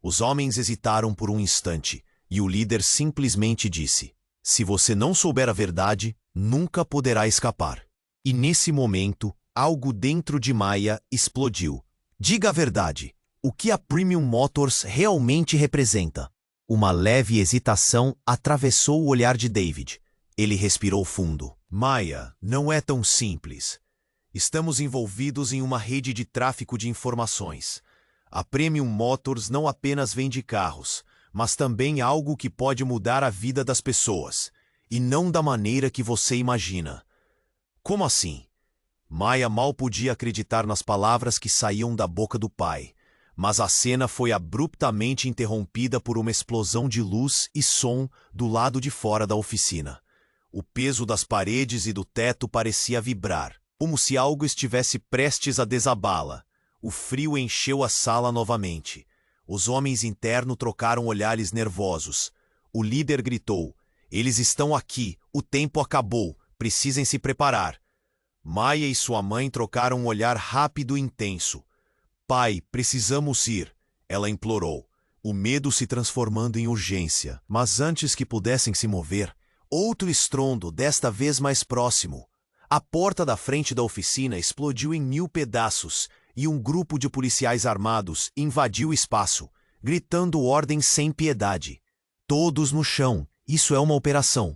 Os homens hesitaram por um instante, e o líder simplesmente disse: se você não souber a verdade, nunca poderá escapar. E nesse momento, algo dentro de Maya explodiu. Diga a verdade. O que a Premium Motors realmente representa? Uma leve hesitação atravessou o olhar de David. Ele respirou fundo. Maya, não é tão simples. Estamos envolvidos em uma rede de tráfico de informações. A Premium Motors não apenas vende carros, mas também algo que pode mudar a vida das pessoas. E não da maneira que você imagina. Como assim? Maya mal podia acreditar nas palavras que saíam da boca do pai, mas a cena foi abruptamente interrompida por uma explosão de luz e som do lado de fora da oficina. O peso das paredes e do teto parecia vibrar, como se algo estivesse prestes a desabá-la. O frio encheu a sala novamente. Os homens internos trocaram olhares nervosos. O líder gritou: eles estão aqui, o tempo acabou, precisem se preparar. Maya e sua mãe trocaram um olhar rápido e intenso. Pai, precisamos ir, ela implorou, o medo se transformando em urgência. Mas antes que pudessem se mover, outro estrondo, desta vez mais próximo. A porta da frente da oficina explodiu em 1000 pedaços e um grupo de policiais armados invadiu o espaço, gritando ordens sem piedade. Todos no chão, isso é uma operação.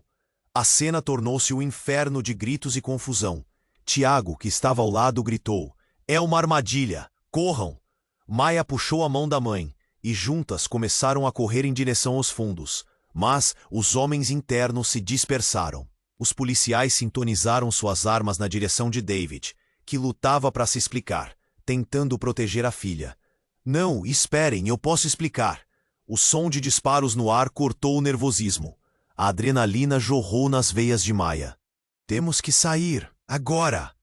A cena tornou-se um inferno de gritos e confusão. Tiago, que estava ao lado, gritou: é uma armadilha! Corram! Maya puxou a mão da mãe, e juntas começaram a correr em direção aos fundos. Mas os homens internos se dispersaram. Os policiais sintonizaram suas armas na direção de David, que lutava para se explicar, tentando proteger a filha. Não, esperem, eu posso explicar. O som de disparos no ar cortou o nervosismo. A adrenalina jorrou nas veias de Maya. Temos que sair, agora!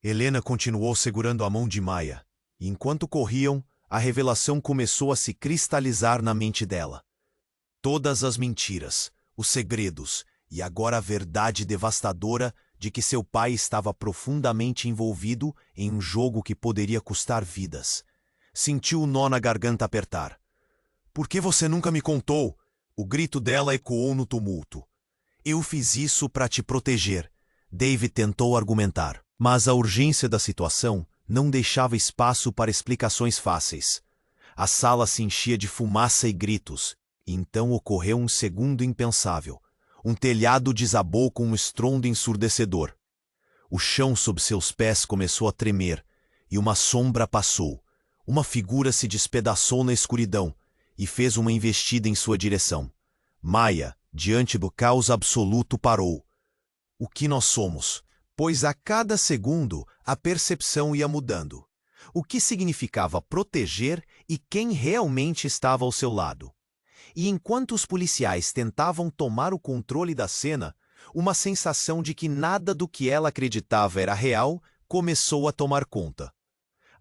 Helena continuou segurando a mão de Maya. E enquanto corriam, a revelação começou a se cristalizar na mente dela. Todas as mentiras, os segredos e agora a verdade devastadora de que seu pai estava profundamente envolvido em um jogo que poderia custar vidas. Sentiu o nó na garganta apertar. "Por que você nunca me contou?" O grito dela ecoou no tumulto. "Eu fiz isso para te proteger", David tentou argumentar, mas a urgência da situação não deixava espaço para explicações fáceis. A sala se enchia de fumaça e gritos, e então ocorreu um segundo impensável. Um telhado desabou com um estrondo ensurdecedor. O chão sob seus pés começou a tremer, e uma sombra passou. Uma figura se despedaçou na escuridão e fez uma investida em sua direção. Maya, diante do caos absoluto, parou. O que nós somos? Pois a cada segundo a percepção ia mudando. O que significava proteger e quem realmente estava ao seu lado. E enquanto os policiais tentavam tomar o controle da cena, uma sensação de que nada do que ela acreditava era real começou a tomar conta.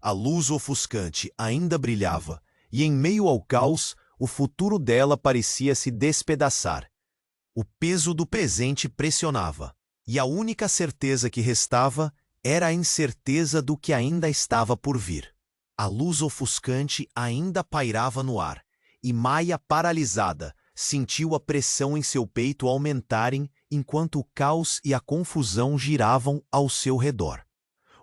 A luz ofuscante ainda brilhava, e em meio ao caos, o futuro dela parecia se despedaçar. O peso do presente pressionava, e a única certeza que restava era a incerteza do que ainda estava por vir. A luz ofuscante ainda pairava no ar, e Maya, paralisada, sentiu a pressão em seu peito aumentarem enquanto o caos e a confusão giravam ao seu redor.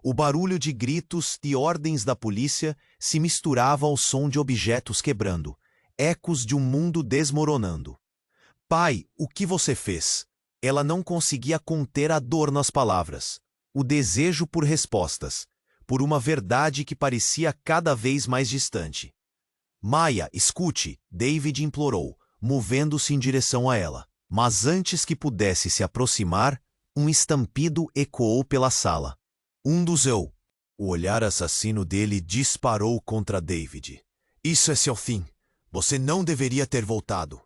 O barulho de gritos e ordens da polícia se misturava ao som de objetos quebrando, ecos de um mundo desmoronando. "Pai, o que você fez?" Ela não conseguia conter a dor nas palavras, o desejo por respostas, por uma verdade que parecia cada vez mais distante. "Maya, escute", David implorou, movendo-se em direção a ela. Mas antes que pudesse se aproximar, um estampido ecoou pela sala. O olhar assassino dele disparou contra David. "Isso é seu fim. Você não deveria ter voltado."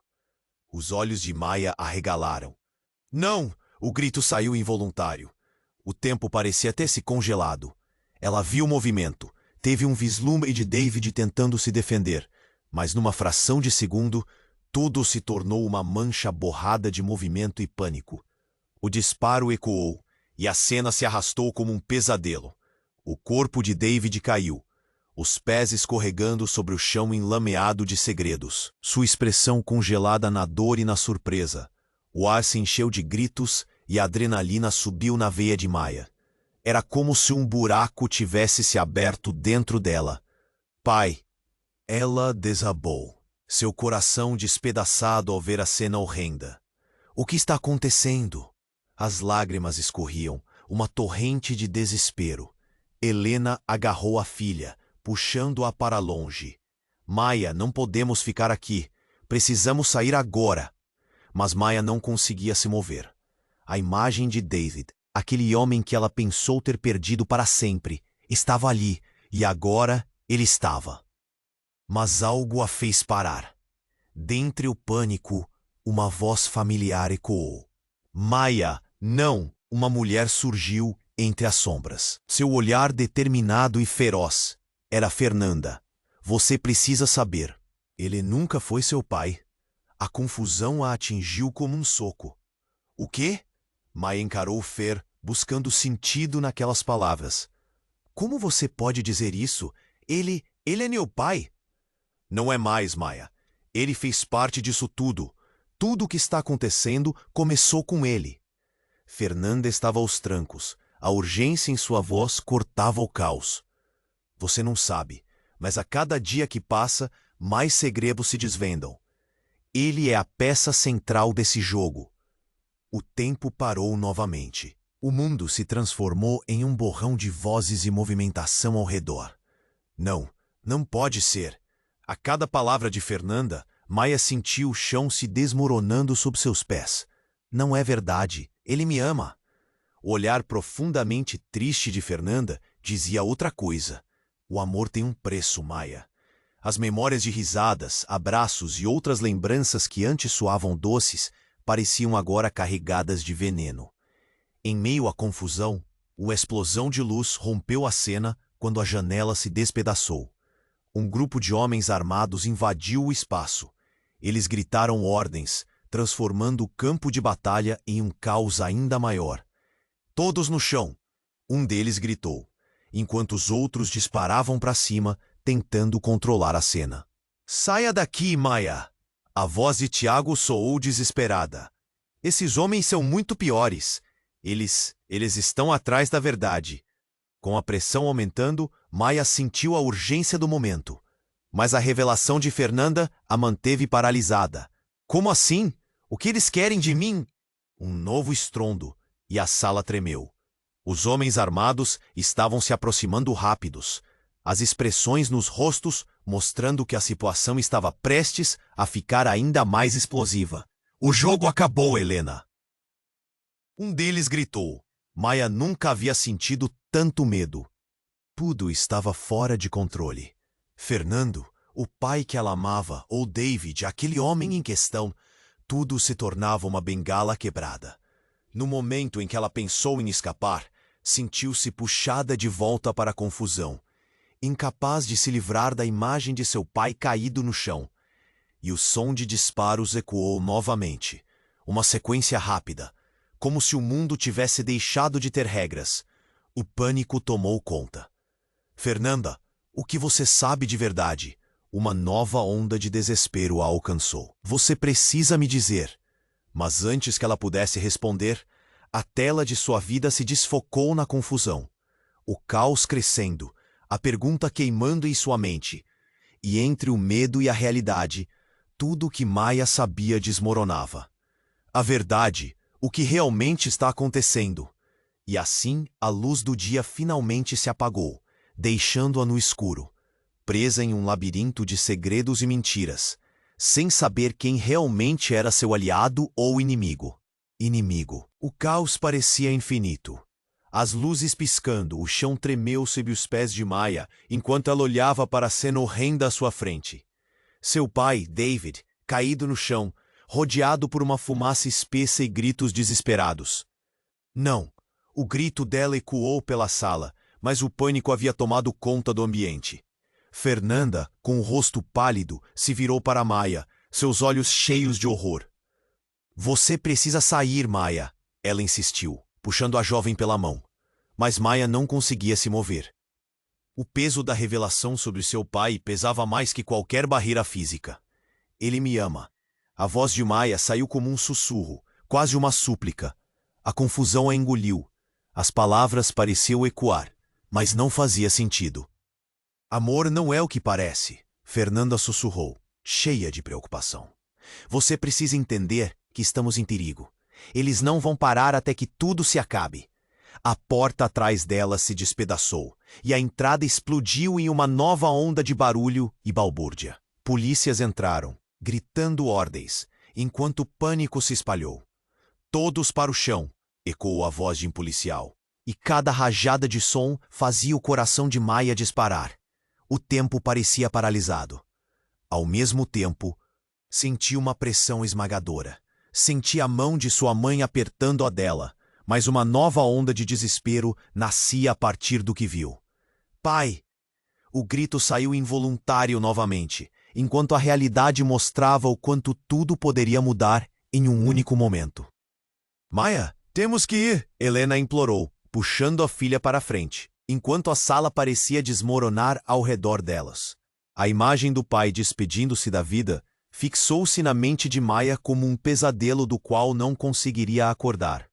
Os olhos de Maya arregalaram. "Não!" O grito saiu involuntário. O tempo parecia ter se congelado. Ela viu o movimento, teve um vislumbre de David tentando se defender, mas numa fração de segundo, tudo se tornou uma mancha borrada de movimento e pânico. O disparo ecoou, e a cena se arrastou como um pesadelo. O corpo de David caiu, os pés escorregando sobre o chão enlameado de segredos. Sua expressão congelada na dor e na surpresa. O ar se encheu de gritos e a adrenalina subiu na veia de Maya. Era como se um buraco tivesse se aberto dentro dela. "Pai!" Ela desabou, seu coração despedaçado ao ver a cena horrenda. "O que está acontecendo?" As lágrimas escorriam, uma torrente de desespero. Helena agarrou a filha, puxando-a para longe. "Maya, não podemos ficar aqui. Precisamos sair agora." Mas Maya não conseguia se mover. A imagem de David, aquele homem que ela pensou ter perdido para sempre, estava ali, e agora ele estava. Mas algo a fez parar. Dentre o pânico, uma voz familiar ecoou. "Maya, não!" Uma mulher surgiu entre as sombras. Seu olhar determinado e feroz. Era Fernanda. "Você precisa saber. Ele nunca foi seu pai." A confusão a atingiu como um soco. "O quê?" Maya encarou Fer, buscando sentido naquelas palavras. "Como você pode dizer isso? Ele é meu pai." "Não é mais, Maya. Ele fez parte disso tudo. Tudo o que está acontecendo começou com ele." Fernanda estava aos trancos. A urgência em sua voz cortava o caos. "Você não sabe, mas a cada dia que passa, mais segredos se desvendam. Ele é a peça central desse jogo." O tempo parou novamente. O mundo se transformou em um borrão de vozes e movimentação ao redor. Não, não pode ser. A cada palavra de Fernanda, Maya sentiu o chão se desmoronando sob seus pés. "Não é verdade. Ele me ama." O olhar profundamente triste de Fernanda dizia outra coisa. "O amor tem um preço, Maya." As memórias de risadas, abraços e outras lembranças que antes soavam doces pareciam agora carregadas de veneno. Em meio à confusão, uma explosão de luz rompeu a cena quando a janela se despedaçou. Um grupo de homens armados invadiu o espaço. Eles gritaram ordens, transformando o campo de batalha em um caos ainda maior. Todos no chão, um deles gritou, enquanto os outros disparavam para cima, tentando controlar a cena. Saia daqui, Maya! A voz de Tiago soou desesperada. Esses homens são muito piores. Eles estão atrás da verdade. Com a pressão aumentando, Maya sentiu a urgência do momento. Mas a revelação de Fernanda a manteve paralisada. Como assim? O que eles querem de mim? Um novo estrondo, e a sala tremeu. Os homens armados estavam se aproximando rápidos, as expressões nos rostos mostrando que a situação estava prestes a ficar ainda mais explosiva. O jogo acabou, Helena! Um deles gritou. Maya nunca havia sentido tanto medo. Tudo estava fora de controle. Fernando, o pai que ela amava, ou David, aquele homem em questão, tudo se tornava uma bengala quebrada. No momento em que ela pensou em escapar, sentiu-se puxada de volta para a confusão, incapaz de se livrar da imagem de seu pai caído no chão. E o som de disparos ecoou novamente, uma sequência rápida, como se o mundo tivesse deixado de ter regras. O pânico tomou conta. Fernanda, o que você sabe de verdade? Uma nova onda de desespero a alcançou. Você precisa me dizer. Mas antes que ela pudesse responder, a tela de sua vida se desfocou na confusão. O caos crescendo, a pergunta queimando em sua mente. E entre o medo e a realidade, tudo o que Maya sabia desmoronava. A verdade, o que realmente está acontecendo. E assim, a luz do dia finalmente se apagou, deixando-a no escuro, presa em um labirinto de segredos e mentiras, sem saber quem realmente era seu aliado ou inimigo. Inimigo. O caos parecia infinito. As luzes piscando, o chão tremeu sob os pés de Maya, enquanto ela olhava para a cena horrenda à sua frente. Seu pai, David, caído no chão, rodeado por uma fumaça espessa e gritos desesperados. Não. O grito dela ecoou pela sala, mas o pânico havia tomado conta do ambiente. Fernanda, com o rosto pálido, se virou para Maya, seus olhos cheios de horror. Você precisa sair, Maya, ela insistiu, puxando a jovem pela mão. Mas Maya não conseguia se mover. O peso da revelação sobre seu pai pesava mais que qualquer barreira física. Ele me ama. A voz de Maya saiu como um sussurro, quase uma súplica. A confusão a engoliu. As palavras pareciam ecoar, mas não fazia sentido. Amor não é o que parece, Fernanda sussurrou, cheia de preocupação. Você precisa entender que estamos em perigo. Eles não vão parar até que tudo se acabe. A porta atrás dela se despedaçou, e a entrada explodiu em uma nova onda de barulho e balbúrdia. Polícias entraram, gritando ordens, enquanto o pânico se espalhou. Todos para o chão, ecoou a voz de um policial, e cada rajada de som fazia o coração de Maya disparar. O tempo parecia paralisado. Ao mesmo tempo, senti uma pressão esmagadora. Senti a mão de sua mãe apertando a dela, mas uma nova onda de desespero nascia a partir do que viu. Pai! O grito saiu involuntário novamente, enquanto a realidade mostrava o quanto tudo poderia mudar em um único momento. Maya, temos que ir, Helena implorou, puxando a filha para a frente, enquanto a sala parecia desmoronar ao redor delas. A imagem do pai despedindo-se da vida fixou-se na mente de Maya como um pesadelo do qual não conseguiria acordar.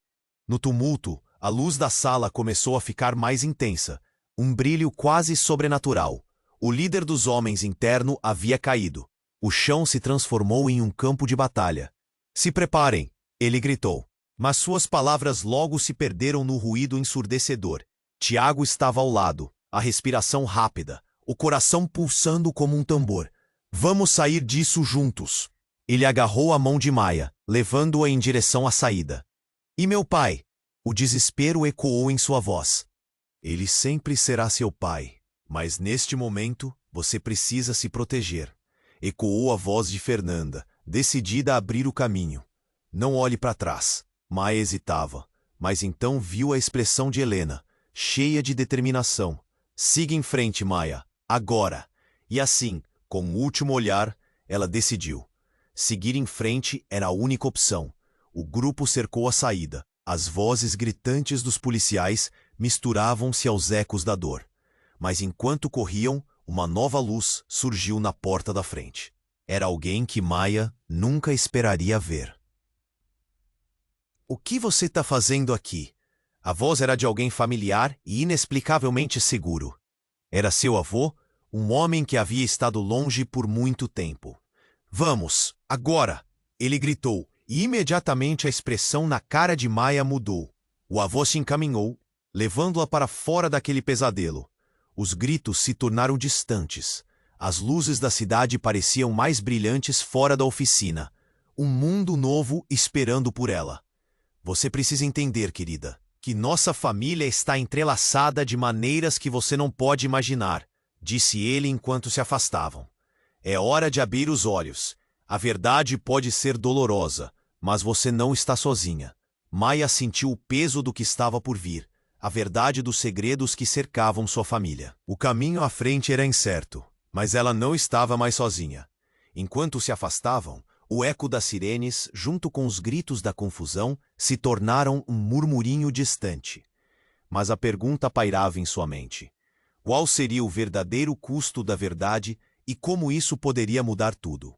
No tumulto, a luz da sala começou a ficar mais intensa, um brilho quase sobrenatural. O líder dos homens interno havia caído. O chão se transformou em um campo de batalha. Se preparem, ele gritou. Mas suas palavras logo se perderam no ruído ensurdecedor. Tiago estava ao lado, a respiração rápida, o coração pulsando como um tambor. Vamos sair disso juntos. Ele agarrou a mão de Maya, levando-a em direção à saída. E meu pai? O desespero ecoou em sua voz. Ele sempre será seu pai, mas neste momento você precisa se proteger. Ecoou a voz de Fernanda, decidida a abrir o caminho. Não olhe para trás. Maya hesitava, mas então viu a expressão de Helena, cheia de determinação. Siga em frente, Maya, agora. E assim, com o último olhar, ela decidiu. Seguir em frente era a única opção. O grupo cercou a saída. As vozes gritantes dos policiais misturavam-se aos ecos da dor. Mas enquanto corriam, uma nova luz surgiu na porta da frente. Era alguém que Maya nunca esperaria ver. O que você está fazendo aqui? A voz era de alguém familiar e inexplicavelmente seguro. Era seu avô, um homem que havia estado longe por muito tempo. Vamos, agora! Ele gritou, e imediatamente a expressão na cara de Maya mudou. O avô se encaminhou, levando-a para fora daquele pesadelo. Os gritos se tornaram distantes. As luzes da cidade pareciam mais brilhantes fora da oficina. Um mundo novo esperando por ela. Você precisa entender, querida, que nossa família está entrelaçada de maneiras que você não pode imaginar, disse ele enquanto se afastavam. É hora de abrir os olhos. A verdade pode ser dolorosa, mas você não está sozinha. Maya sentiu o peso do que estava por vir, a verdade dos segredos que cercavam sua família. O caminho à frente era incerto, mas ela não estava mais sozinha. Enquanto se afastavam, o eco das sirenes, junto com os gritos da confusão, se tornaram um murmurinho distante. Mas a pergunta pairava em sua mente. Qual seria o verdadeiro custo da verdade e como isso poderia mudar tudo?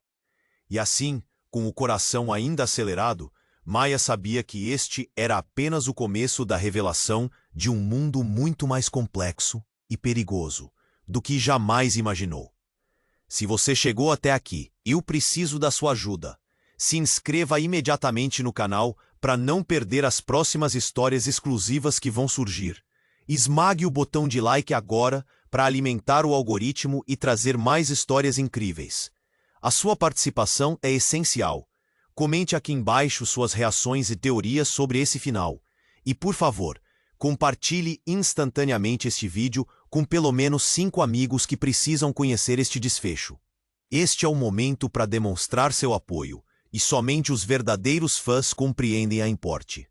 E assim, com o coração ainda acelerado, Maya sabia que este era apenas o começo da revelação de um mundo muito mais complexo e perigoso do que jamais imaginou. Se você chegou até aqui, eu preciso da sua ajuda. Se inscreva imediatamente no canal para não perder as próximas histórias exclusivas que vão surgir. Esmague o botão de like agora para alimentar o algoritmo e trazer mais histórias incríveis. A sua participação é essencial. Comente aqui embaixo suas reações e teorias sobre esse final. E, por favor, compartilhe instantaneamente este vídeo com pelo menos 5 amigos que precisam conhecer este desfecho. Este é o momento para demonstrar seu apoio, e somente os verdadeiros fãs compreendem a importe.